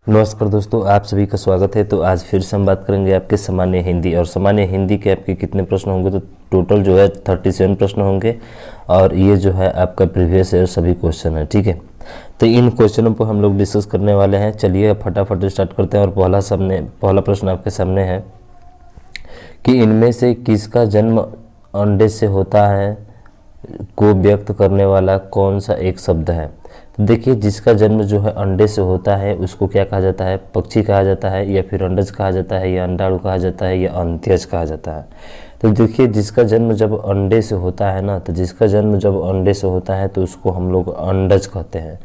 नमस्कार दोस्तों, आप सभी का स्वागत है। तो आज फिर से हम बात करेंगे आपके सामान्य हिंदी। और सामान्य हिंदी के आपके कितने प्रश्न होंगे, तो टोटल जो है 37 प्रश्न होंगे। और ये जो है आपका प्रीवियस ईयर सभी क्वेश्चन है, ठीक है। तो इन क्वेश्चनों पर हम लोग डिस्कस करने वाले हैं। चलिए फटाफट स्टार्ट करते हैं। और पहला प्रश्न आपके सामने है कि इनमें से किसका जन्म अंडे से होता है को व्यक्त करने वाला कौन सा एक शब्द है। तो देखिए, जिसका जन्म जो है अंडे से होता है उसको क्या कहा जाता है? पक्षी कहा जाता है, या फिर अंडज कहा जाता है, या अंडाणु कहा जाता है, या अंत्यज कहा जाता है। तो देखिए, जिसका जन्म जब अंडे से होता है ना, तो जिसका जन्म जब अंडे से होता है तो उसको हम लोग अंडज कहते हैं।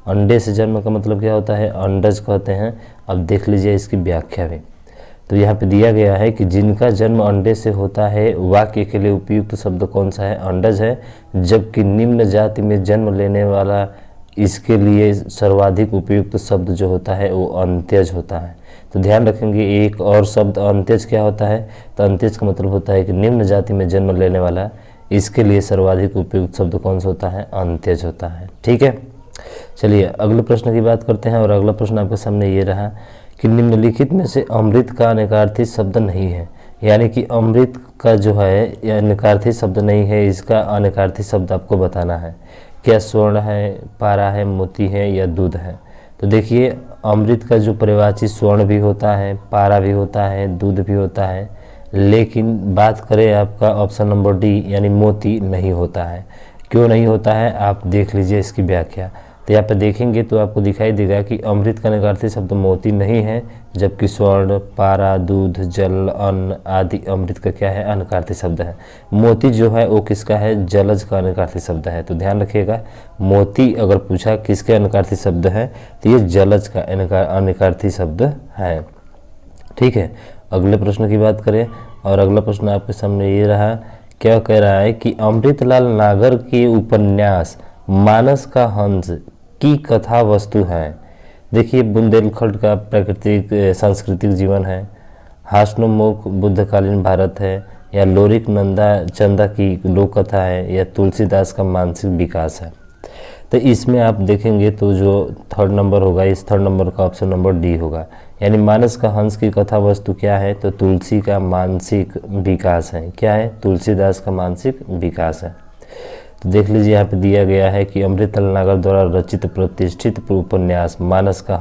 अंडे से जन्म का मतलब क्या होता है? अंडज कहते हैं। अब देख लीजिए इसकी व्याख्या भी। तो यहाँ पे दिया गया है कि जिनका जन्म अंडे से होता है वाक्य के लिए उपयुक्त शब्द कौन सा है? अंडज है। जबकि निम्न जाति में जन्म लेने वाला इसके लिए सर्वाधिक उपयुक्त शब्द जो होता है वो अंत्यज होता है। तो ध्यान रखेंगे, एक और शब्द अंत्यज क्या होता है? तो अंत्यज का मतलब होता है कि निम्न जाति में जन्म लेने वाला इसके लिए सर्वाधिक उपयुक्त शब्द कौन सा होता है? अंत्यज होता है, ठीक है। चलिए अगले प्रश्न की बात करते हैं। और अगला प्रश्न आपके सामने ये रहा कि निम्नलिखित में से अमृत का अनेकार्थी शब्द नहीं है। यानी कि अमृत का जो है यह अनेकार्थी शब्द नहीं है, इसका अनेकार्थी शब्द आपको बताना है। क्या स्वर्ण है, पारा है, मोती है, या दूध है? तो देखिए, अमृत का जो पर्यायवाची स्वर्ण भी होता है, पारा भी होता है, दूध भी होता है, लेकिन बात करें आपका ऑप्शन नंबर डी यानी मोती नहीं होता है। क्यों नहीं होता है? आप देख लीजिए इसकी व्याख्या। तो यहाँ पे देखेंगे तो आपको दिखाई देगा कि अमृत का अनेकार्थी शब्द मोती नहीं है, जबकि स्वर्ण, पारा, दूध, जल, अन्न आदि अमृत का क्या है? अनेकार्थी शब्द है। मोती जो है वो किसका है? जलज का अनेकार्थी शब्द है। तो ध्यान रखिएगा, मोती अगर पूछा किसके अनेकार्थी शब्द है तो ये जलज का अनेकार्थी शब्द है, ठीक है। अगले प्रश्न की बात करें। और अगला प्रश्न आपके सामने ये रहा, क्या कह रहा है कि अमृतलाल नागर के उपन्यास मानस का हंस की कथा वस्तु है। देखिए, बुंदेलखंड का प्राकृतिक सांस्कृतिक जीवन है, हास्योन्मुख बुद्धकालीन भारत है, या लोरिक नंदा चंदा की लोक कथा है, या तुलसीदास का मानसिक विकास है। तो इसमें आप देखेंगे तो जो थर्ड नंबर होगा, इस थर्ड नंबर का ऑप्शन नंबर डी होगा। यानी मानस का हंस की कथा वस्तु क्या है? तो तुलसी का मानसिक विकास है। क्या है? तुलसीदास का मानसिक विकास है। तो देख लीजिए, यहाँ पे दिया गया है कि अमृतलाल नागर द्वारा रचित प्रतिष्ठित उपन्यास मानस का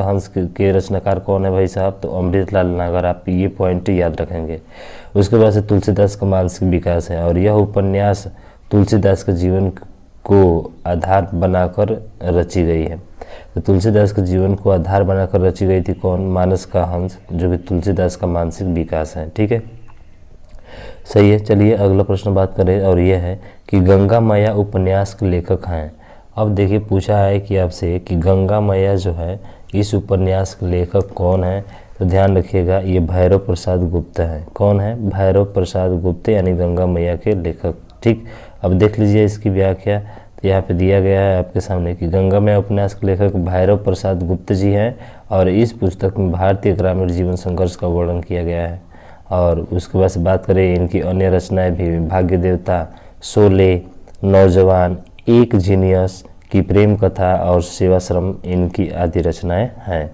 हंस के रचनाकार कौन है भाई साहब? तो अमृतलाल नागर। आप ये पॉइंट याद रखेंगे। उसके बाद से तुलसीदास का मानसिक विकास है। और यह उपन्यास तुलसीदास के जीवन को आधार बनाकर रची गई है। तो तुलसीदास के जीवन को आधार बनाकर रची गई थी कौन? मानस का हंस, जो कि तुलसीदास का मानसिक विकास है, ठीक है, सही है। चलिए अगला प्रश्न बात करें। और यह है कि गंगा मैया उपन्यास के लेखक हैं। अब देखिए, पूछा है कि आपसे कि गंगा मैया जो है इस उपन्यास के लेखक कौन है। तो ध्यान रखिएगा, ये भैरव प्रसाद गुप्त हैं। कौन है? भैरव प्रसाद गुप्त, यानी गंगा मैया के लेखक, ठीक। अब देख लीजिए इसकी व्याख्या। तो यहाँ पे दिया गया है आपके सामने कि गंगा मैया उपन्यास के लेखक भैरव प्रसाद गुप्त जी हैं। और इस पुस्तक में भारतीय ग्रामीण जीवन संघर्ष का वर्णन किया गया है। और उसके बाद से बात करें इनकी अन्य रचनाएं भी, भाग्य देवता, शोले, नौजवान, एक जीनियस की प्रेम कथा और सेवाश्रम इनकी आदि रचनाएं हैं।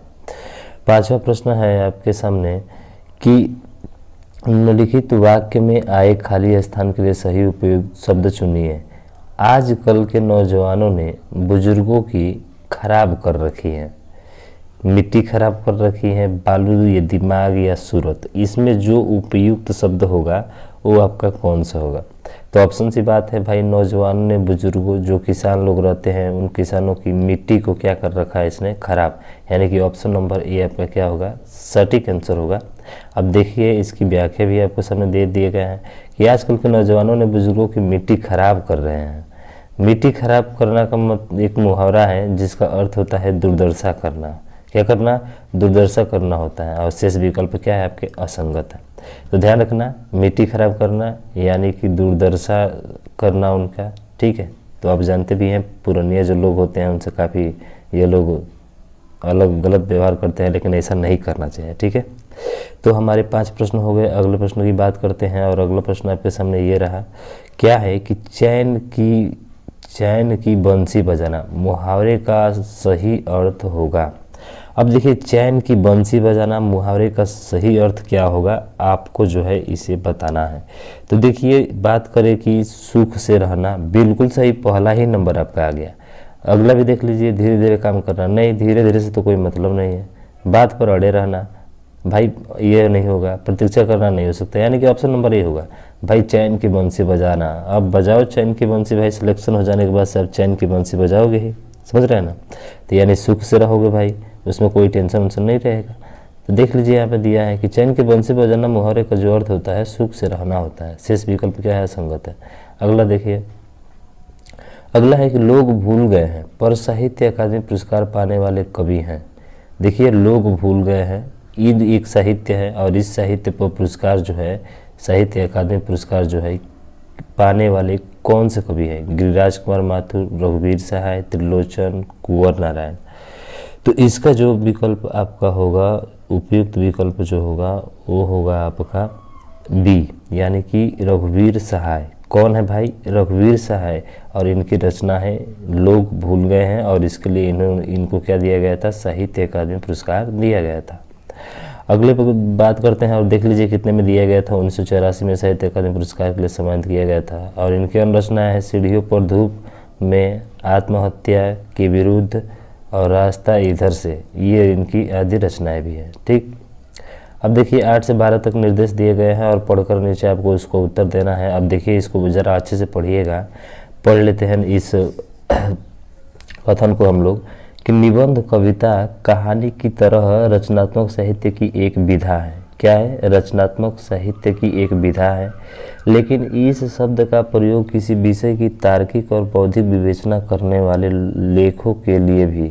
पांचवा प्रश्न है आपके सामने कि निम्नलिखित वाक्य में आए खाली स्थान के लिए सही उपयुक्त शब्द चुनिए। आजकल के नौजवानों ने बुजुर्गों की खराब कर रखी है। मिट्टी खराब कर रखी है, बालू, या दिमाग, या सूरत। इसमें जो उपयुक्त शब्द होगा वो आपका कौन सा होगा? तो ऑप्शन सी बात है भाई, नौजवानों ने बुजुर्गों, जो किसान लोग रहते हैं उन किसानों की मिट्टी को क्या कर रखा है इसने? खराब। यानी कि ऑप्शन नंबर ए आपका क्या होगा? सटीक आंसर होगा। अब देखिए इसकी व्याख्या भी आपको सामने दे दिए गए हैं कि आजकल के नौजवानों ने बुजुर्गों की मिट्टी खराब कर रहे हैं। मिट्टी खराब करना का एक मुहावरा है जिसका अर्थ होता है दुर्दशा करना। क्या करना? दुर्दशा करना होता है। और शेष विकल्प क्या है आपके? असंगत है। तो ध्यान रखना, मिट्टी खराब करना यानी कि दुर्दशा करना उनका, ठीक है। तो आप जानते भी हैं पुरानिया जो लोग होते हैं उनसे काफ़ी ये लोग अलग गलत व्यवहार करते हैं, लेकिन ऐसा नहीं करना चाहिए, ठीक है। तो हमारे 5 प्रश्न हो गए। अगले प्रश्न की बात करते हैं। और अगला प्रश्न आपके सामने ये रहा, क्या है कि चैन की बंसी बजाना मुहावरे का सही अर्थ होगा। अब देखिए, चैन की बंसी बजाना मुहावरे का सही अर्थ क्या होगा, आपको जो है इसे बताना है। तो देखिए, बात करें कि सुख से रहना, बिल्कुल सही, पहला ही नंबर आपका आ गया। अगला भी देख लीजिए, धीरे धीरे काम करना, नहीं धीरे धीरे से तो कोई मतलब नहीं है। बात पर अड़े रहना, भाई ये नहीं होगा। प्रतीक्षा करना नहीं हो सकता, यानी कि ऑप्शन नंबर ए होगा। भाई चैन की बंसी बजाना, अब बजाओ चैन की बंसी, भाई सिलेक्शन हो जाने के बाद से आप चैन की बंसी बजाओगे ही, समझ रहे हैं ना। तो यानी सुख से रहोगे भाई, उसमें कोई टेंशन वेंशन नहीं रहेगा। तो देख लीजिए, यहाँ पे दिया है कि चैन की बंसी बजाना मुहावरे का जो अर्थ होता है सुख से रहना होता है। शेष विकल्प क्या है, संगत है। अगला देखिए, अगला है कि लोग भूल गए हैं पर साहित्य अकादमी पुरस्कार पाने वाले कवि हैं। देखिए, लोग भूल गए हैं, ईद एक साहित्य है और इस साहित्य पर पुरस्कार जो है, साहित्य अकादमी पुरस्कार जो है पाने वाले कौन से कवि हैं? गिरिराज कुमार माथुर, रघुवीर सहाय, त्रिलोचन, कुंवर नारायण। तो इसका जो विकल्प आपका होगा, उपयुक्त विकल्प जो होगा वो होगा आपका बी, यानी कि रघुवीर सहाय। कौन है भाई? रघुवीर सहाय, और इनकी रचना है लोग भूल गए हैं, और इसके लिए इनको क्या दिया गया था? साहित्य अकादमी पुरस्कार दिया गया था। अगले पर बात करते हैं और देख लीजिए कितने में दिया गया था। 1984 में साहित्य अकादमी पुरस्कार के लिए सम्मानित किया गया था। और इनकी अनुरचना है सीढ़ियों पर धूप में, आत्महत्या के विरुद्ध और रास्ता इधर से, ये इनकी आदि रचनाएं भी हैं। ठीक, अब देखिए 8 से 12 तक निर्देश दिए गए हैं और पढ़कर नीचे आपको उसको उत्तर देना है। अब देखिए, इसको ज़रा अच्छे से पढ़िएगा। पढ़ लेते हैं इस कथन को हम लोग कि निबंध कविता कहानी की तरह रचनात्मक साहित्य की एक विधा है। क्या है? रचनात्मक साहित्य की एक विधा है, लेकिन इस शब्द का प्रयोग किसी विषय की तार्किक और बौद्धिक विवेचना करने वाले लेखों के लिए भी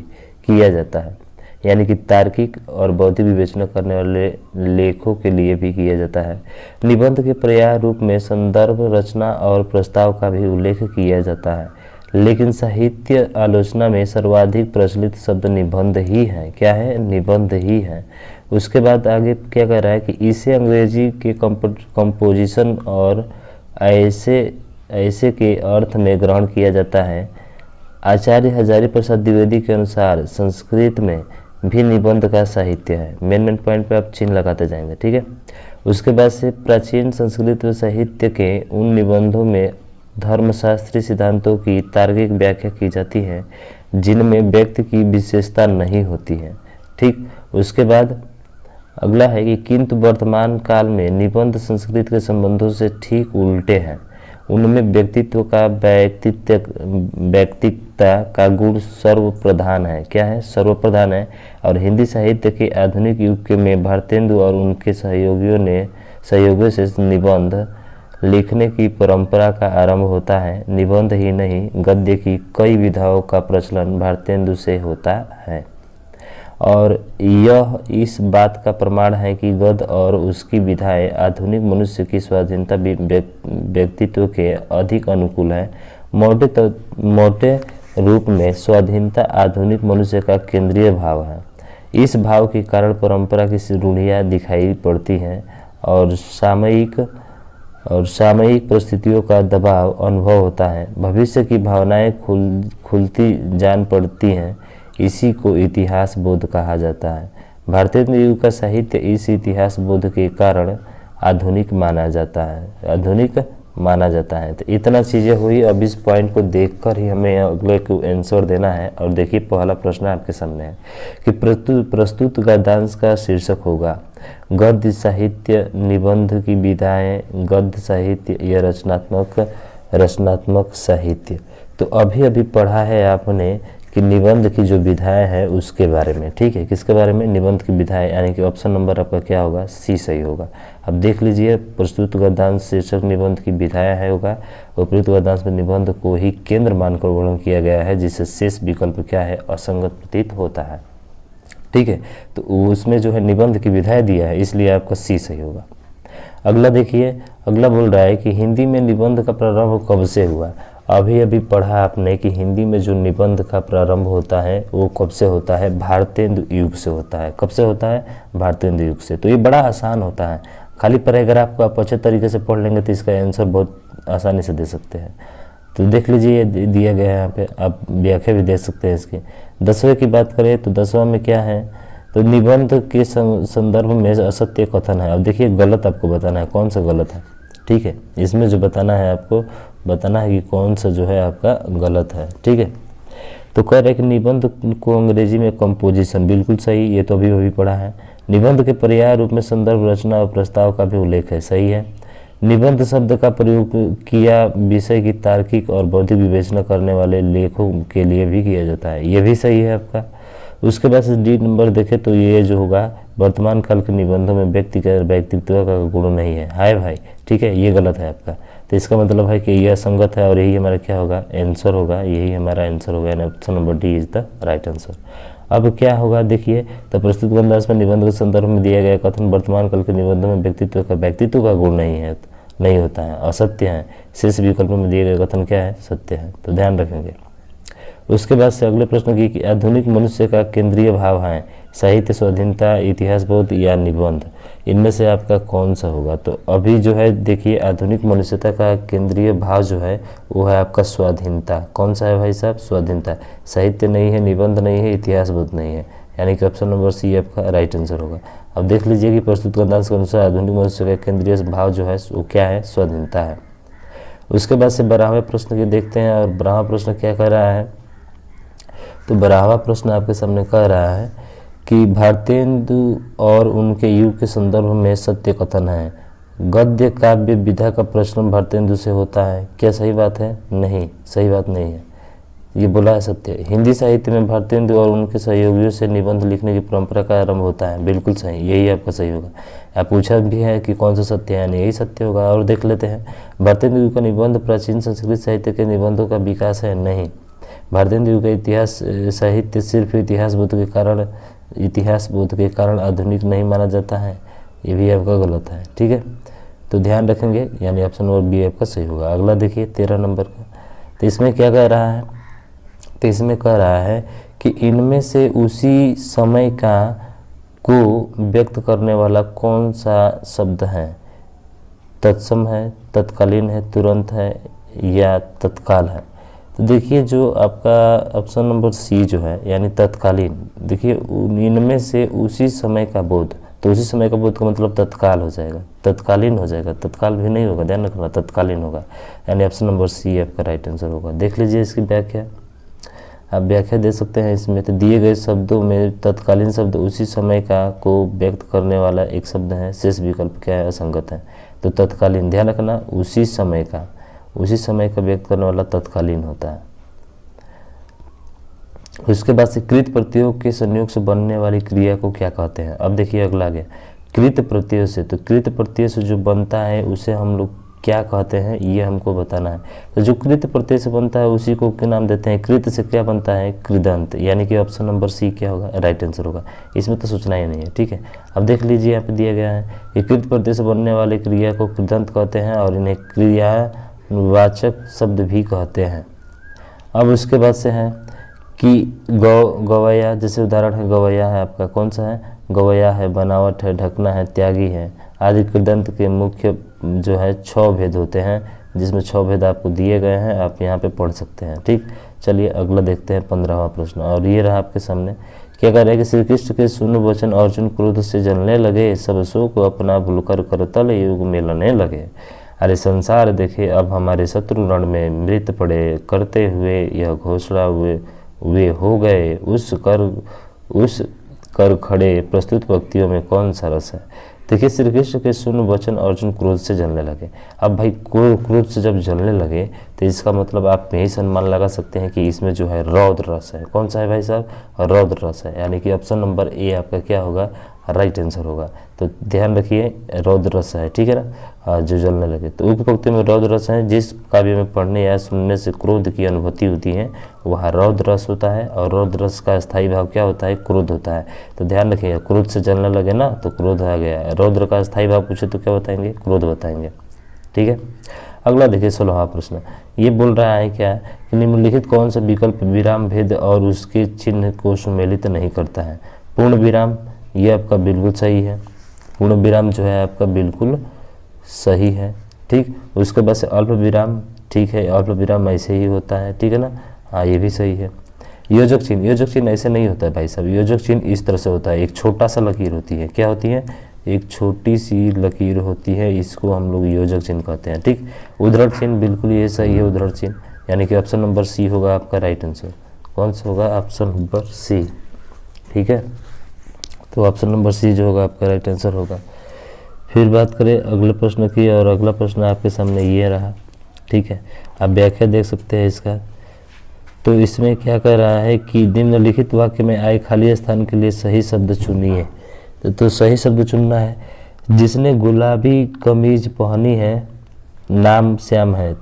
किया जाता है। यानी कि तार्किक और बौद्धिक विवेचना करने वाले लेखों के लिए भी किया जाता है। निबंध के पर्याय रूप में संदर्भ, रचना और प्रस्ताव का भी उल्लेख किया जाता है, लेकिन साहित्य आलोचना में सर्वाधिक प्रचलित शब्द निबंध ही है। क्या है? निबंध ही है। उसके बाद आगे क्या कह रहा है कि इसे अंग्रेजी के कंपोजिशन और ऐसे के अर्थ में ग्रहण किया जाता है। आचार्य हजारी प्रसाद द्विवेदी के अनुसार संस्कृत में भी निबंध का साहित्य है। मेन पॉइंट पे आप चिन्ह लगाते जाएंगे, ठीक है। उसके बाद से प्राचीन संस्कृत साहित्य के उन निबंधों में धर्मशास्त्रीय सिद्धांतों की तार्किक व्याख्या की जाती है जिनमें व्यक्ति की विशेषता नहीं होती है। ठीक, उसके बाद अगला है कि किंतु वर्तमान काल में निबंध संस्कृत के संबंधों से ठीक उल्टे हैं। उनमें व्यक्तित्व का व्यक्तिकता का गुण सर्वप्रधान है। क्या है? सर्वप्रधान है। और हिंदी साहित्य के आधुनिक युग के में भारतेंदु और उनके सहयोगियों से निबंध लिखने की परंपरा का आरंभ होता है। निबंध ही नहीं, गद्य की कई विधाओं का प्रचलन भारतेंदु से होता है, और यह इस बात का प्रमाण है कि गद्य और उसकी विधाएं आधुनिक मनुष्य की स्वाधीनता व्यक्तित्व के अधिक अनुकूल है। मोटे रूप में स्वाधीनता आधुनिक मनुष्य का केंद्रीय भाव है। इस भाव के कारण परंपरा की रूढ़ियाँ दिखाई पड़ती हैं और सामयिक परिस्थितियों का दबाव अनुभव होता है। भविष्य की भावनाएं खुलती जान पड़ती हैं। इसी को इतिहास बोध कहा जाता है। भारतीय युग का साहित्य इस इतिहास बोध के कारण आधुनिक माना जाता है। तो इतना चीज़ें हुई। अब इस पॉइंट को देखकर ही हमें अगले को आंसर देना है। और देखिए, पहला प्रश्न आपके सामने है कि प्रस्तुत गद्यांश का शीर्षक होगा गद्य साहित्य, निबंध की विधाएं, गद्य साहित्य या रचनात्मक साहित्य। तो अभी पढ़ा है आपने कि निबंध की जो विधाएं है उसके बारे में, ठीक है। किसके बारे में? निबंध की विधाएं, यानी कि ऑप्शन नंबर आपका क्या होगा? सी सही होगा। अब देख लीजिए, प्रस्तुत गद्यांश शीर्षक निबंध की विधाएं है होगा। उपयुक्त गद्यांश में निबंध को ही केंद्र मानकर वर्णन किया गया है, जिससे शेष विकल्प क्या है? असंगत प्रतीत होता है, ठीक है। तो उसमें जो है निबंध की विधाएं दिया है, इसलिए आपका सी सही होगा। अगला देखिए, अगला बोल रहा है कि हिंदी में निबंध का प्रारंभ कब से हुआ। अभी पढ़ा आपने कि हिंदी में जो निबंध का प्रारंभ होता है वो कब से होता है? भारतेंदु युग से होता है। कब से होता है? भारतेंदु युग से। तो ये बड़ा आसान होता है, खाली पैराग्राफ को आप अच्छे तरीके से पढ़ लेंगे तो इसका आंसर बहुत आसानी से दे सकते हैं। तो देख लीजिए ये दिया गया है यहाँ पे, आप व्याख्या भी देख सकते हैं इसकी। 10वें की बात करें तो 10वां में क्या है, तो निबंध के संदर्भ में असत्य कथन है। अब देखिए गलत आपको बताना है, कौन सा गलत है, ठीक है। इसमें जो बताना है आपको बताना है कि कौन सा जो है आपका गलत है, ठीक है। तो कह रहे कि निबंध को अंग्रेजी में कंपोजिशन, बिल्कुल सही, ये तो अभी पढ़ा है। निबंध के पर्याय रूप में संदर्भ, रचना और प्रस्ताव का भी उल्लेख है, सही है। निबंध शब्द का प्रयोग किया विषय की तार्किक और बौद्धिक विवेचना करने वाले लेखों के लिए भी किया जाता है, ये भी सही है आपका। उसके बाद से डी नंबर देखें तो ये जो होगा वर्तमान काल के निबंधों में व्यक्तित्व का गुण नहीं है, हाय भाई, ठीक है, ये गलत है आपका। तो इसका मतलब है कि यह असंगत है और यही हमारा क्या होगा, आंसर होगा, यही हमारा आंसर होगा, यानी option number D is the right answer. अब क्या होगा देखिए, तो प्रस्तुत ग्रंथराज में निबंध के संदर्भ में दिया गया कथन वर्तमान काल के निबंधों में व्यक्तित्व का गुण नहीं होता है, असत्य है। शेष विकल्प में दिए गए कथन क्या है, सत्य है, तो ध्यान रखेंगे। उसके बाद से अगले प्रश्न की कि आधुनिक मनुष्य का केंद्रीय भाव है साहित्य, स्वाधीनता, इतिहास बोध या निबंध, इनमें से आपका कौन सा होगा। तो अभी जो है देखिए आधुनिक मनुष्यता का केंद्रीय भाव जो है वो है आपका स्वाधीनता। कौन सा है भाई साहब, स्वाधीनता। साहित्य नहीं है, निबंध नहीं है, इतिहास बोध नहीं है, यानी कि ऑप्शन नंबर सी आपका राइट आंसर होगा। अब देख लीजिए कि प्रस्तुत ग्रंथांश के अनुसार आधुनिक मनुष्य का केंद्रीय भाव जो है वो क्या है, स्वाधीनता है। उसके बाद से 12वें प्रश्न की देखते हैं, और 12वां प्रश्न क्या कह रहा है, तो 12वां प्रश्न आपके सामने कह रहा है कि भारतेंदु और उनके युग के संदर्भ में सत्य कथन है। गद्य काव्य विधा का प्रश्न भारतेंदु से होता है, क्या सही बात है, नहीं, सही बात नहीं है, ये बोला है सत्य। हिंदी साहित्य में भारतेंदु और उनके सहयोगियों से निबंध लिखने की परंपरा का आरंभ होता है, बिल्कुल सही, यही आपका सही होगा। आप पूछा भी है कि कौन सा सत्य है, यानी यही सत्य होगा। और देख लेते हैं, भारतेंदु का निबंध प्राचीन संस्कृत साहित्य के निबंधों का विकास है, नहीं। भारतेंदु का इतिहास साहित्य सिर्फ इतिहास बोध के कारण आधुनिक नहीं माना जाता है, ये भी आपका गलत है, ठीक है। तो ध्यान रखेंगे, यानी ऑप्शन नंबर बी आपका सही होगा। अगला देखिए 13 नंबर का, तो इसमें क्या कह रहा है, तो इसमें कह रहा है कि इनमें से उसी समय को व्यक्त करने वाला कौन सा शब्द है, तत्सम है, तत्कालीन है, तुरंत है या तत्काल है। तो देखिए जो आपका ऑप्शन नंबर सी जो है यानी तत्कालीन, देखिए इनमें से उसी समय का बोध, तो उसी समय का बोध का मतलब तत्काल हो जाएगा, तत्कालीन हो जाएगा, तत्काल भी नहीं होगा, ध्यान रखना, तत्कालीन होगा, यानी ऑप्शन नंबर सी आपका राइट आंसर होगा। देख लीजिए इसकी व्याख्या, आप व्याख्या दे सकते हैं इसमें। तो दिए गए शब्दों में तत्कालीन शब्द उसी समय का को व्यक्त करने वाला एक शब्द है, शेष विकल्प क्या है, असंगत है। तो तत्कालीन, ध्यान रखना, उसी समय का व्यक्त करने वाला तत्कालीन होता है। उसके बाद से कृत प्रत्ययों के संयोग से बनने वाली क्रिया को क्या कहते हैं। अब देखिए अगला गया कृत प्रत्यय से, तो कृत प्रत्यय से जो बनता है उसे हम लोग क्या कहते हैं, ये हमको बताना है। तो जो कृत प्रत्यय से बनता है उसी को क्या नाम देते हैं, कृत से क्या बनता है, कृदंत, यानी कि ऑप्शन नंबर सी क्या होगा, राइट आंसर होगा। इसमें तो सोचना ही नहीं है, ठीक है। अब देख लीजिए यहाँ पे दिया गया है कि कृत प्रत्यय से बनने वाली क्रिया को कृदंत कहते हैं और इन्हें क्रियावाचक शब्द भी कहते हैं। अब उसके बाद से है कि गवैया, जैसे उदाहरण है गवैया है आपका, कौन सा है, गवैया है, बनावट है, ढकना है, त्यागी है आदि कृदंत के मुख्य जो है 6 भेद होते हैं, जिसमें 6 भेद आपको दिए गए हैं, आप यहाँ पे पढ़ सकते हैं, ठीक। चलिए अगला देखते हैं 15वां प्रश्न, और ये रहा आपके सामने। क्या कह रहा है कि श्री कृष्ण के सुन वचन अर्जुन क्रोध से जलने लगे, सब सो को अपना भूलकर करतल युग मिलने लगे। अरे संसार देखे अब हमारे शत्रु रण में मृत पड़े, करते हुए यह घोषणा वे हो गए, उस कर खड़े प्रस्तुत पंक्तियों में कौन सा रस है। देखिए श्री कृष्ण के सुन वचन अर्जुन क्रोध से जलने लगे। अब भाई क्रोध से जब जलने लगे तो इसका मतलब आप यही अनुमान लगा सकते हैं कि इसमें जो है रौद्र रस है। कौन सा है भाई साहब, रौद्र रस है, यानी कि ऑप्शन नंबर ए आपका क्या होगा, राइट आंसर होगा। तो ध्यान रखिए रौद्र रस है, ठीक है ना, जो जलने लगे। तो उक्त पंक्ति में रौद्र रस है, जिस काव्य में पढ़ने या सुनने से क्रोध की अनुभूति होती है वह रौद्र रस होता है, और रौद्र रस का स्थायी भाव क्या होता है, क्रोध होता है। तो ध्यान रखिए क्रोध से जलने लगे ना तो क्रोध आ गया, रौद्र का स्थायी भाव पूछे तो क्या बताएंगे, क्रोध बताएंगे, ठीक है। अगला देखिए 16वां प्रश्न, ये बोल रहा है क्या कि निम्नलिखित कौन सा विकल्प विराम भेद और उसके चिन्ह को सुमेलित नहीं करता है। पूर्ण विराम, ये आपका बिल्कुल सही है, पूर्ण विराम जो है आपका बिल्कुल सही है, ठीक। उसके बाद से अल्प विराम, ठीक है, अल्प विराम ऐसे ही होता है, ठीक है ना। हाँ, ये भी सही है। योजक चिन्ह ऐसे नहीं होता है भाई साहब। योजक चिन्ह इस तरह से होता है, एक छोटा सा लकीर होती है। क्या होती है? एक छोटी सी लकीर होती है, इसको हम लोग योजक चिन्ह कहते हैं, ठीक। उद्धरण चिन्ह, बिल्कुल ये सही है उद्धरण चिन्ह, यानी कि ऑप्शन नंबर सी होगा आपका राइट आंसर। कौन सा होगा? ऑप्शन नंबर सी, ठीक है। तो ऑप्शन नंबर सी जो होगा आपका राइट आंसर होगा। फिर बात करें अगले प्रश्न की, और अगला प्रश्न आपके सामने ये रहा, ठीक है। आप व्याख्या देख सकते हैं इसका। तो इसमें क्या कह रहा है कि निम्नलिखित वाक्य में आए खाली स्थान के लिए सही शब्द चुनिए। तो सही शब्द चुनना है। जिसने गुलाबी कमीज पहनी है, नाम श्याम है।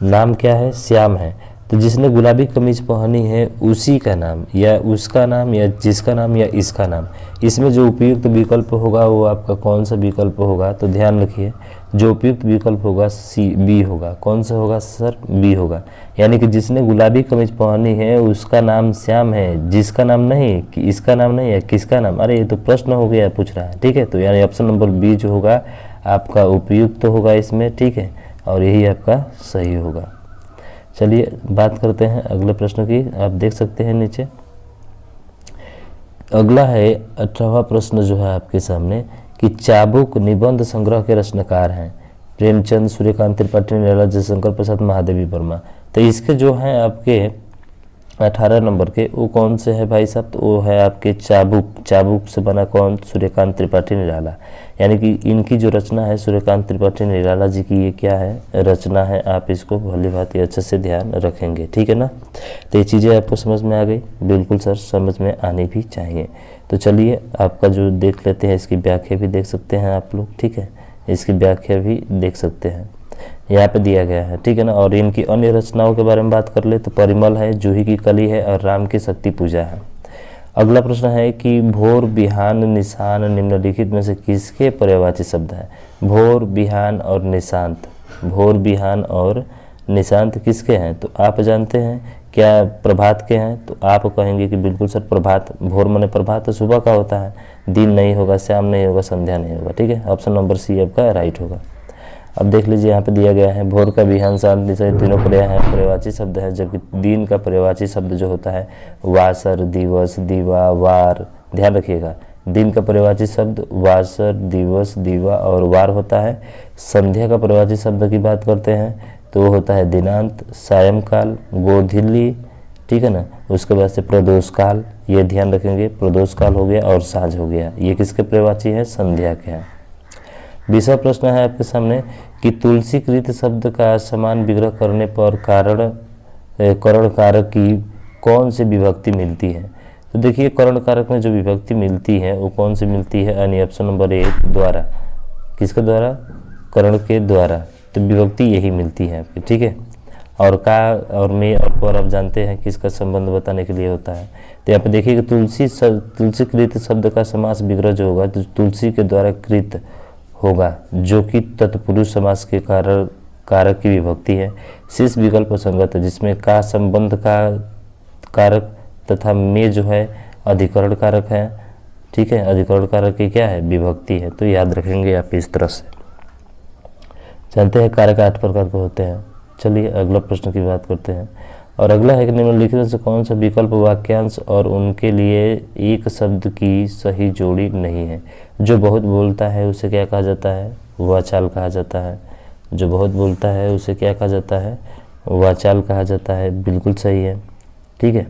नाम क्या है? श्याम है। तो जिसने गुलाबी कमीज पहनी है उसी का नाम, या उसका नाम, या जिसका नाम, या इसका नाम। इसमें जो उपयुक्त विकल्प होगा वो आपका कौन सा विकल्प होगा? तो ध्यान रखिए, जो उपयुक्त विकल्प होगा बी होगा। कौन सा होगा सर? बी होगा। यानी कि जिसने गुलाबी कमीज पहनी है उसका नाम श्याम है, जिसका नाम नहीं, कि इसका नाम नहीं है, किसका नाम? अरे ये तो प्रश्न हो गया, पूछ रहा है, ठीक है। तो यानी ऑप्शन नंबर बी जो होगा आपका उपयुक्त होगा इसमें, ठीक है, और यही आपका सही होगा। चलिए बात करते हैं अगले प्रश्न की। आप देख सकते हैं नीचे अगला है 18वां प्रश्न जो है आपके सामने कि चाबुक निबंध संग्रह के रचनाकार हैं प्रेमचंद, सूर्यकांत त्रिपाठी, निराला, जयशंकर प्रसाद, महादेवी वर्मा। तो इसके जो हैं आपके 18 नंबर के वो कौन से है भाई साहब? तो वो है आपके चाबुक से बना कौन? सूर्यकांत त्रिपाठी निराला। यानी कि इनकी जो रचना है सूर्यकांत त्रिपाठी निराला जी की, ये क्या है? रचना है। आप इसको भली बात अच्छे से ध्यान रखेंगे, ठीक है ना। तो ये चीज़ें आपको समझ में आ गई? बिल्कुल सर, समझ में आनी भी चाहिए। तो चलिए आपका जो देख लेते हैं, इसकी व्याख्या भी देख सकते हैं आप लोग, ठीक है। इसकी व्याख्या भी देख सकते हैं, यहाँ पे दिया गया है, ठीक है ना। और इनकी अन्य रचनाओं के बारे में बात कर ले तो परिमल है, जूही की कली है, और राम की शक्ति पूजा है। अगला प्रश्न है कि भोर, बिहान, निशान निम्नलिखित में से किसके पर्यायवाची शब्द हैं? भोर, बिहान और निशांत। भोर, बिहान और निशांत किसके हैं? तो आप जानते हैं क्या प्रभात के हैं? तो आप कहेंगे कि बिल्कुल सर प्रभात। भोर माने प्रभात तो सुबह का होता है, दिन नहीं होगा, शाम नहीं होगा, संध्या नहीं होगा, ठीक है। ऑप्शन नंबर सी आपका राइट होगा। अब देख लीजिए यहाँ पे दिया गया है भोर का, बिहान, शांत, निशान तीनों पर्यायवाची शब्द है, जबकि दिन का पर्यायवाची शब्द जो होता है वासर, दिवस, दीवा, वार। ध्यान रखिएगा, दिन का पर्यायवाची शब्द वासर, दिवस, दीवा और वार होता है। संध्या का पर्यायवाची शब्द की बात करते हैं तो वो होता है दिनांत, सायंकाल, गोधूली, ठीक है ना। उसके बाद से प्रदोष काल, ये ध्यान रखेंगे, प्रदोष काल हो गया, और साँझ हो गया। ये किसके पर्यायवाची है? संध्या के हैं। 20वां प्रश्न है आपके सामने कि तुलसीकृत शब्द का समान विग्रह करने पर करण कारक की कौन सी विभक्ति मिलती है? तो देखिए करण कारक में जो विभक्ति मिलती है वो कौन सी मिलती है? यानी ऑप्शन नंबर ए द्वारा। किसके द्वारा? करण के द्वारा। तो विभक्ति यही मिलती है आपकी, ठीक है। और का और में और पर आप जानते हैं कि इसका संबंध बताने के लिए होता है। तो यहाँ पे देखिए कि तुलसीकृत शब्द का समास विग्रह जो होगा तो तुलसी के द्वारा कृत होगा, जो कि तत्पुरुष समास के कारक की विभक्ति है। शेष विकल्प संगत है, जिसमें का संबंध का कारक तथा में जो है अधिकरण कारक है, ठीक है। अधिकरण कारक की क्या है? विभक्ति है। तो याद रखेंगे आप इस तरह से। जानते हैं कारक 8 प्रकार के होते हैं। चलिए अगला प्रश्न की बात करते हैं, और अगला है कि निम्नलिखित से कौन सा विकल्प वाक्यांश और उनके लिए एक शब्द की सही जोड़ी नहीं है? जो बहुत बोलता है उसे क्या कहा जाता है? वाचाल कहा जाता है। जो बहुत बोलता है उसे क्या कहा जाता है? वाचाल कहा जाता है। बिल्कुल सही है, ठीक है।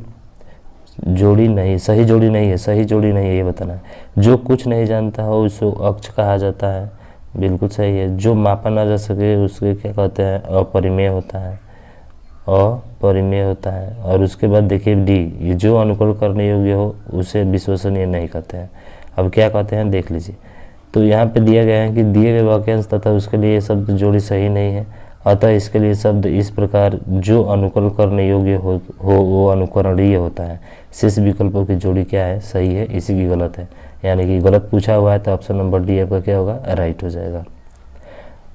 जोड़ी नहीं, सही जोड़ी नहीं है, सही जोड़ी नहीं है, ये बताना है। जो कुछ नहीं जानता हो उसे अक्ष कहा जाता है। बिल्कुल सही है। जो मापा ना जा सके उसके क्या कहते हैं? अपरिमेय होता है। अपरिमेय होता है। और उसके बाद देखिए डी, ये जो अनुकूल करने योग्य हो उसे विश्वसनीय नहीं कहते हैं। अब क्या कहते हैं देख लीजिए। तो यहाँ पे दिया गया है कि दिए गए वाक्यांश तथा उसके लिए शब्द जोड़ी सही नहीं है, अतः इसके लिए शब्द इस प्रकार जो अनुकूल करने योग्य हो वो अनुकरणीय होता है। शेष विकल्पों की जोड़ी क्या है? सही है, इसी की गलत है। यानी कि गलत पूछा हुआ है तो ऑप्शन नंबर डी आपका क्या होगा? राइट हो जाएगा।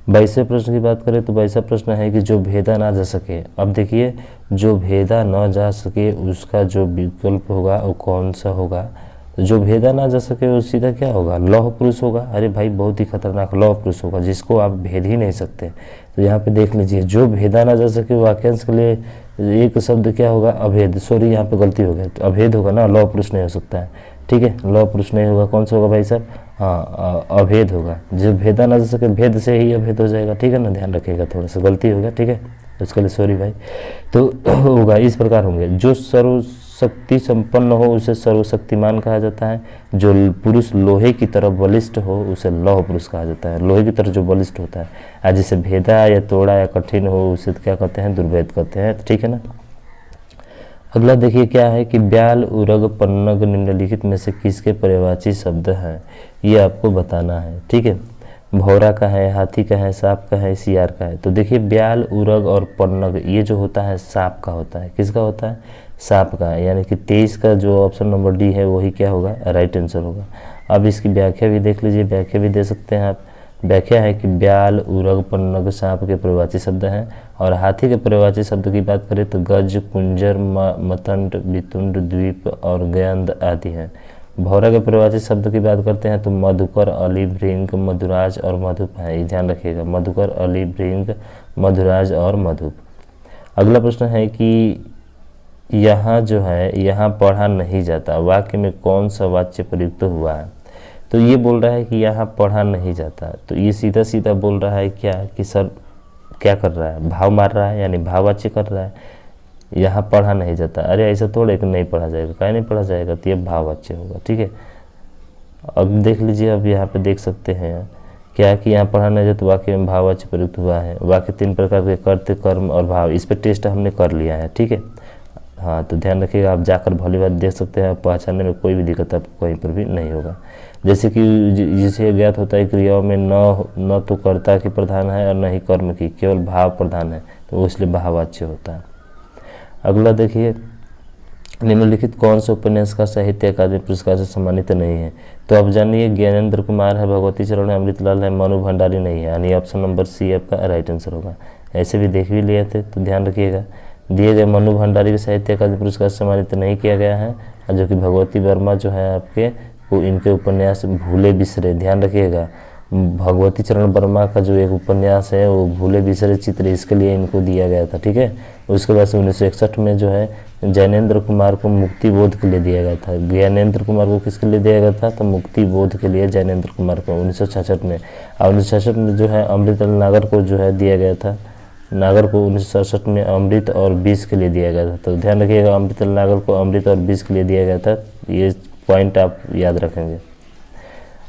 22वें प्रश्न की बात करें तो 22वां प्रश्न है कि जो भेदा ना जा सके। अब देखिए जो भेदा न जा सके उसका जो विकल्प होगा वो कौन सा होगा? तो जो भेदा ना जा सके वो सीधा क्या होगा, लौह पुरुष होगा। अरे भाई बहुत ही खतरनाक लौह पुरुष होगा जिसको आप भेद ही नहीं सकते। तो यहाँ पे देख लीजिए, जो भेदा ना जा सके वाक्यांश के लिए एक शब्द क्या होगा, अभेद। सॉरी यहाँ पे गलती हो गया, तो अभेद होगा ना, लौह पुरुष नहीं हो सकता है। ठीक है, लौह पुरुष नहीं होगा, कौन सा होगा भाई साहब, हाँ अभेद होगा। जो भेदा ना जा सके भेद से ही अभेद हो जाएगा। ठीक है ना, ध्यान रखिएगा, थोड़ा सा गलती हो गया। ठीक है, उसके लिए सॉरी भाई। तो होगा इस प्रकार होंगे, जो सर्वशक्ति संपन्न हो उसे सर्वशक्तिमान कहा जाता है। जो पुरुष लोहे की तरह बलिष्ठ हो उसे लौह पुरुष कहा जाता है। लोहे की तरह जो बलिष्ठ होता है, आज जैसे भेदा या तोड़ा या कठिन हो उसे क्या कहते हैं, दुर्भेद कहते हैं। ठीक है ना। अगला देखिए क्या है कि ब्याल, उरग, पन्नग निम्नलिखित में से किसके पर्यायवाची शब्द हैं, ये आपको बताना है। ठीक है, भौरा का है, हाथी का है, सांप का है, सियार का है। तो देखिए ब्याल, उरग और पन्नग ये जो होता है सांप का होता है। किसका होता है, सांप का। यानी कि 23 का जो ऑप्शन नंबर डी है वही क्या होगा, राइट आंसर होगा। अब इसकी व्याख्या भी देख लीजिए, व्याख्या भी दे सकते हैं आप। व्याख्या है कि ब्याल, उरग, पन्नग सांप के पर्यायवाची शब्द हैं, और हाथी के पर्यायवाची शब्द की बात करें तो गज, कुंजर, मतंड, वितुंड, द्वीप और गयंद आदि हैं। भौरा के पर्यायवाची शब्द की बात करते हैं तो मधुकर, अली, भृंग, मधुराज और मधुप है। ये ध्यान रखिएगा, मधुकर, अली, भृंग, मधुराज और मधुप। अगला प्रश्न है कि यहाँ जो है, यहाँ पढ़ा नहीं जाता, वाक्य में कौन सा वाच्य प्रयुक्त हुआ है। तो ये बोल रहा है कि यहाँ पढ़ा नहीं जाता, तो ये सीधा सीधा बोल रहा है क्या कि सर क्या कर रहा है, भाव मार रहा है, यानी भाववाच्य कर रहा है। यहाँ पढ़ा नहीं जाता, अरे ऐसा थोड़े कि नहीं पढ़ा जाएगा, क्या नहीं पढ़ा जाएगा, तो ये भाववाच्य होगा। ठीक है, अब देख लीजिए, अब यहाँ पे देख सकते हैं क्या कि यहाँ पढ़ा नहीं जाता वाक्य में भाववाच्य प्रयुक्त हुआ है। वाक्य 3 प्रकार के कर्तृ, कर्म और भाव, इस पर टेस्ट हमने कर लिया है। ठीक है, हाँ तो ध्यान रखिएगा, आप जाकर भली बात देख सकते हैं, पहचानने में कोई भी दिक्कत आपको कहीं पर भी नहीं होगा। जैसे कि जिसे ज्ञात होता है क्रियाओं में न तो कर्ता की प्रधान है और न ही कर्म की, केवल भाव प्रधान है, तो इसलिए भाववाच्य होता है। अगला देखिए, निम्नलिखित कौन सा उपन्यास का साहित्य अकादमी पुरस्कार से सम्मानित नहीं है। तो अब जानिए, ज्ञानेंद्र कुमार है, भगवती चरण है, अमृतलाल है, मनु भंडारी नहीं है, यानी ऑप्शन नंबर सी आपका राइट आंसर होगा। ऐसे भी देख भी लिए थे, तो ध्यान रखिएगा, दिए गए मनु भंडारी के साहित्य अकादमी पुरस्कार से सम्मानित नहीं किया गया है, जो कि भगवती वर्मा जो है आपके, वो इनके उपन्यास भूले बिसरे, ध्यान रखिएगा, भगवती चरण वर्मा का जो एक उपन्यास है वो भूले बिसरे चित्र, इसके लिए इनको दिया गया था। ठीक है, उसके बाद से 1961 में जो है ज्ञानेंद्र कुमार को मुक्ति बोध के लिए दिया गया था। ज्ञानेंद्र कुमार को किसके लिए दिया गया था, तो मुक्ति बोध के लिए ज्ञानेंद्र कुमार को 1966 में। और 1966 में जो है अमृतलाल नागर को जो है दिया गया था, नागर को 1967 में अमृत और विष के लिए दिया गया था। तो ध्यान रखिएगा, अमृतलाल नागर को अमृत और विष के लिए दिया गया था, ये पॉइंट आप याद रखेंगे।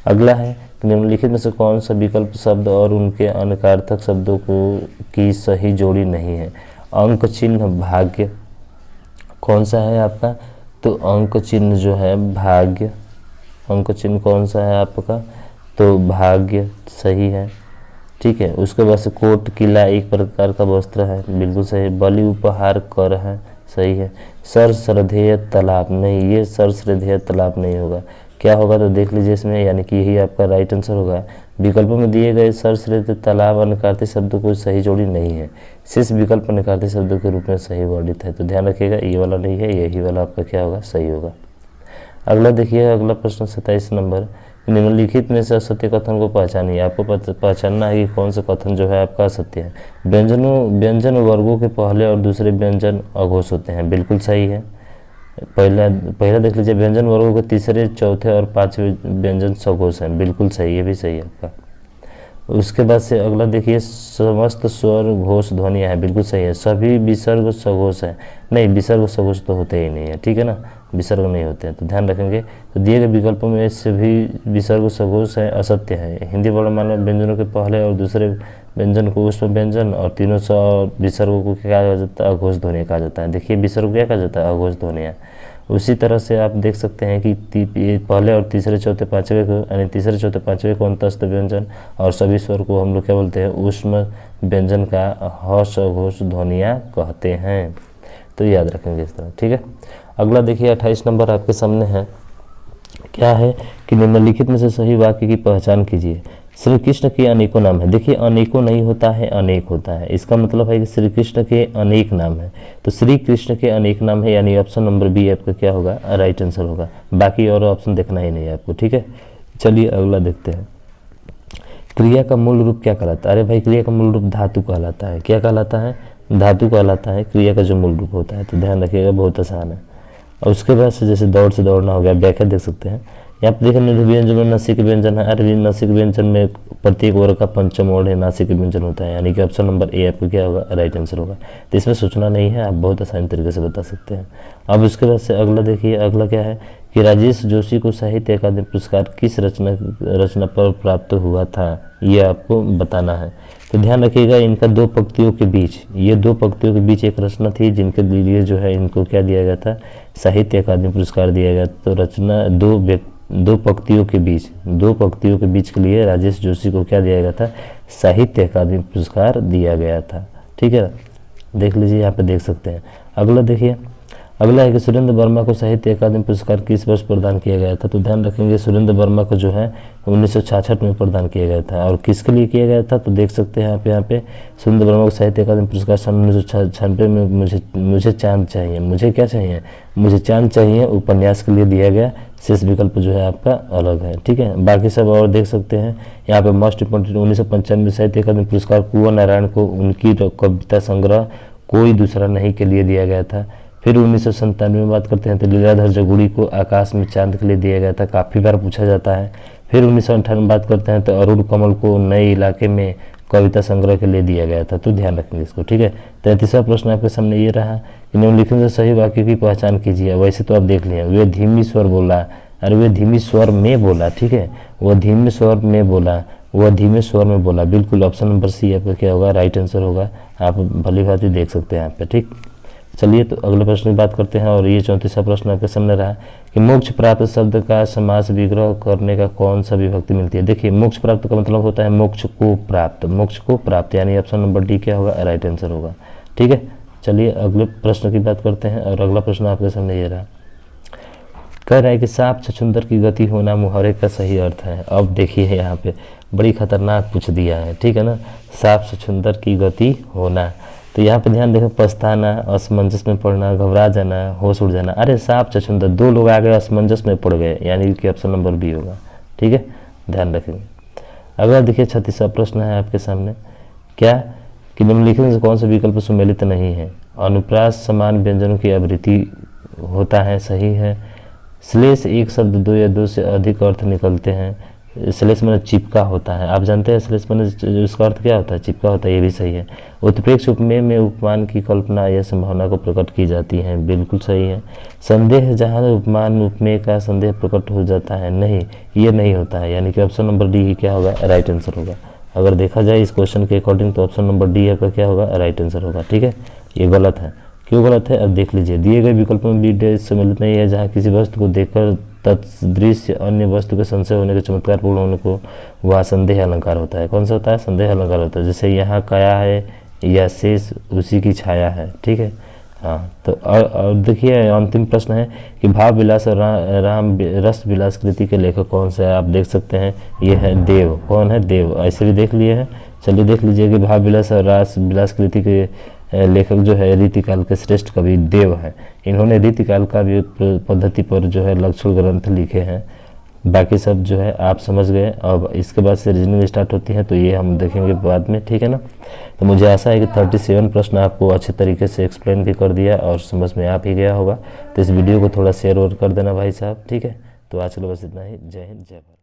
अगला है, निम्नलिखित में से कौन सा विकल्प शब्द और उनके अनर्थक शब्दों को की सही जोड़ी नहीं है। अंक चिन्ह भाग्य कौन सा है आपका, तो अंक चिन्ह जो है भाग्य, अंक चिन्ह कौन सा है आपका, तो भाग्य सही है। ठीक है, उसके बाद से कोट, किला एक प्रकार का वस्त्र है, बिल्कुल सही। बलि, उपहार, कर है, सही है। सर श्रद्धेय तालाब नहीं, ये सर श्रद्धेय तालाब नहीं होगा, क्या होगा तो देख लीजिए इसमें, यानी कि यही आपका राइट आंसर होगा। विकल्पों में दिए गए सर श्रद्धेय तालाब अनकार्तिक शब्दों को सही जोड़ी नहीं है, शेष विकल्प अनकार्तिक शब्दों के रूप में सही वर्णित है। तो ध्यान रखिएगा, ये वाला नहीं है, यही वाला आपका क्या होगा, सही होगा। अगला देखिए, अगला प्रश्न 27 नंबर, निम्नलिखित में से असत्य कथन को पहचानिए। आपको पहचानना है कि कौन सा कथन जो है आपका असत्य है। व्यंजन वर्गों के पहले और दूसरे व्यंजन अघोष होते हैं, बिल्कुल सही है। पहला देख लीजिए, व्यंजन वर्गों के तीसरे, चौथे और पांचवें व्यंजन सघोष हैं, बिल्कुल सही, ये भी सही है आपका। उसके बाद से अगला देखिए, समस्त स्वर घोष ध्वनियाँ हैं, बिल्कुल सही है। सभी विसर्ग सघोष है, नहीं विसर्ग सघोष तो होते ही नहीं है। ठीक है ना, विसर्ग नहीं होते हैं, तो ध्यान रखेंगे। तो दिए गए विकल्पों में सभी विसर्ग सघोष है, असत्य है। हिंदी वर्णमाला व्यंजनों के पहले और दूसरे व्यंजन को ऊष्म व्यंजन और तीनों विसर्गों को क्या कहा जाता है, अघोष ध्वनि कहा जाता है। देखिए विसर्ग क्या कहा जाता है, अघोष ध्वनियाँ। उसी तरह से आप देख सकते हैं कि पहले और तीसरे चौथे पाँचवें को, यानी तीसरे चौथे पाँचवें को अंतस्थ व्यंजन और सभी स्वर को हम लोग क्या बोलते हैं, ऊष्म व्यंजन का हर्ष अघोष ध्वनियाँ कहते हैं। तो याद रखेंगे इस तरह। ठीक है, अगला देखिए 28 नंबर आपके सामने है, क्या है कि निम्नलिखित में से सही वाक्य की पहचान कीजिए। श्री कृष्ण के अनेकों नाम है। देखिए अनेकों नहीं होता है, अनेक होता है। इसका मतलब है कि श्री कृष्ण के अनेक नाम है, तो श्री कृष्ण के अनेक नाम है, यानी ऑप्शन नंबर बी आपका क्या होगा, राइट आंसर होगा। बाकी और ऑप्शन देखना ही नहीं है आपको, ठीक है। चलिए अगला देखते हैं। क्रिया का मूल रूप क्या कहलाता है? अरे भाई क्रिया का मूल रूप धातु कहलाता है। क्या कहलाता है? धातु कहलाता है क्रिया का जो मूल रूप होता है। तो ध्यान रखिएगा, बहुत आसान है। और उसके बाद से जैसे दौड़ना हो गया, व्याख्या देख सकते हैं। यहाँ पर देखिए निरुक्त व्यंजन में नासिक व्यंजन है। अरे नासिक व्यंजन में प्रत्येक वर्ग का पंचम वर्ण है नासिक व्यंजन होता है, यानी कि ऑप्शन नंबर ए आपको क्या होगा, राइट आंसर होगा। तो इसमें सोचना नहीं है, आप बहुत आसानी तरीके से बता सकते हैं। अब उसके बाद से अगला देखिए, अगला क्या है कि राजेश जोशी को साहित्य अकादमी पुरस्कार किस रचना पर प्राप्त हुआ था, ये आपको बताना है। तो ध्यान रखिएगा, इनका दो पंक्तियों के बीच, ये दो पंक्तियों के बीच एक रचना थी जिनके लिए जो है इनको क्या दिया गया था, साहित्य अकादमी पुरस्कार दिया गया। तो रचना दो पंक्तियों के बीच के लिए राजेश जोशी को क्या दिया गया था, साहित्य अकादमी पुरस्कार दिया गया था। ठीक है, देख लीजिए, यहाँ पे देख सकते हैं। अगला देखिए, अगला है कि सुरेंद्र वर्मा को साहित्य अकादमी पुरस्कार किस वर्ष प्रदान किया गया था। तो ध्यान रखेंगे, सुरेंद्र वर्मा को जो है 1966 में प्रदान किया गया था। और किसके लिए किया गया था, तो देख सकते हैं यहाँ पे सुरेंद्र वर्मा को साहित्य अकादमी पुरस्कार सन 1996 में मुझे चांद चाहिए, मुझे क्या चाहिए, मुझे चांद चाहिए उपन्यास के लिए दिया गया। शेष विकल्प जो है आपका अलग है। ठीक है, बाकी सब और देख सकते हैं। यहाँ पे मोस्ट इंपोर्टेंट 1995 साहित्य अकादमी पुरस्कार कुंवर नारायण को उनकी कविता संग्रह कोई दूसरा नहीं के लिए दिया गया था। फिर 1997 में बात करते हैं तो लीलाधर जगुड़ी को आकाश में चांद के लिए दिया गया था, काफ़ी बार पूछा जाता है। फिर 1958 में बात करते हैं तो अरुण कमल को नए इलाके में कविता संग्रह के लिए दिया गया था। तो ध्यान रखेंगे इसको। ठीक है, 33वां प्रश्न आपके सामने ये रहा कि निम्नलिखित में सही वाक्य की पहचान कीजिए। वैसे तो आप देख लिए, वे धीमी स्वर बोला, अरे वे धीमी स्वर में बोला। ठीक है, वह धीमे स्वर में बोला, वह धीमे स्वर में बोला। बिल्कुल ऑप्शन नंबर सी आपका क्या होगा, राइट आंसर होगा। आप भली भांति देख सकते हैं यहाँ पे। ठीक, चलिए तो अगले प्रश्न की बात करते हैं। और ये 34वां प्रश्न आपके सामने रहा कि मोक्ष प्राप्त शब्द का समास विग्रह करने का कौन सा विभक्ति मिलती है। देखिए मोक्ष प्राप्त का मतलब होता है मोक्ष को प्राप्त, मोक्ष को प्राप्त, यानी ऑप्शन नंबर डी क्या होगा, राइट आंसर होगा। ठीक है, चलिए अगले प्रश्न की बात करते हैं। और अगला प्रश्न आपके सामने ये रहा, कह रहा है कि सांप छछूंदर की गति होना मुहावरे का सही अर्थ है। अब देखिए यहाँ पे बड़ी खतरनाक पूछ दिया है। ठीक है ना, सांप छछूंदर की गति होना। तो यहाँ पे ध्यान देखें, पछताना, असमंजस में पड़ना, घबरा जाना, होश उड़ जाना। अरे सांप छछूंदर, दो लोग आ गए असमंजस में पड़ गए, यानी कि ऑप्शन नंबर बी होगा। ठीक है, ध्यान रखेंगे। अगला देखिए 36वां प्रश्न है आपके सामने, क्या कि निम्नलिखित में से कौन सा विकल्प सुमेलित नहीं है। अनुप्रास समान व्यंजनों की आवृत्ति होता है, सही है। श्लेष एक शब्द दो या दो से अधिक अर्थ निकलते हैं। श्लेष मैंने चिपका होता है, आप जानते हैं श्लेष मैंने उसका अर्थ क्या होता है, चिपका होता है, ये भी सही है। उत्प्रेक्ष उपमेय में उपमान की कल्पना या संभावना को प्रकट की जाती है, बिल्कुल सही है। संदेह जहाँ उपमान उपमेय का संदेह प्रकट हो जाता है, नहीं ये नहीं होता है, यानी कि ऑप्शन नंबर डी ही क्या होगा, राइट आंसर होगा। अगर देखा जाए इस क्वेश्चन के अकॉर्डिंग तो ऑप्शन नंबर डी आपका क्या होगा, राइट आंसर होगा। ठीक है, ये गलत है। क्यों गलत है, अब देख लीजिए। दिए गए विकल्पों में बी सम्मिलित नहीं है, जहाँ किसी वस्तु को देखकर तत्दृश्य अन्य वस्तु के संशय होने के चमत्कारपूर्ण होने को वह संदेह अलंकार होता है। कौन सा होता है, संदेह अलंकार होता है। जैसे यहाँ काया है या शेष उसी की छाया है। ठीक है, हाँ। तो और देखिए अंतिम प्रश्न है कि भाव विलास और राम रस विलास कृति के लेखक कौन सा है। आप देख सकते हैं ये है देव। कौन है, देव। ऐसे भी देख लिए हैं। चलिए देख लीजिए कि भाव विलास और रस विलास कृति के लेखक जो है रीतिकाल के श्रेष्ठ कवि देव है। इन्होंने रीतिकाल का भी पद्धति पर जो है लक्षण ग्रंथ लिखे हैं। बाकी सब जो है आप समझ गए। अब इसके बाद से रीजनिंग स्टार्ट होती है, तो ये हम देखेंगे बाद में। ठीक है ना, तो मुझे आशा है कि 37 प्रश्न आपको अच्छे तरीके से एक्सप्लेन भी कर दिया और समझ में आ भी गया होगा। तो इस वीडियो को थोड़ा शेयर और कर देना भाई साहब। ठीक है, तो आज के लिए बस इतना ही। जय हिंद, जय भारत।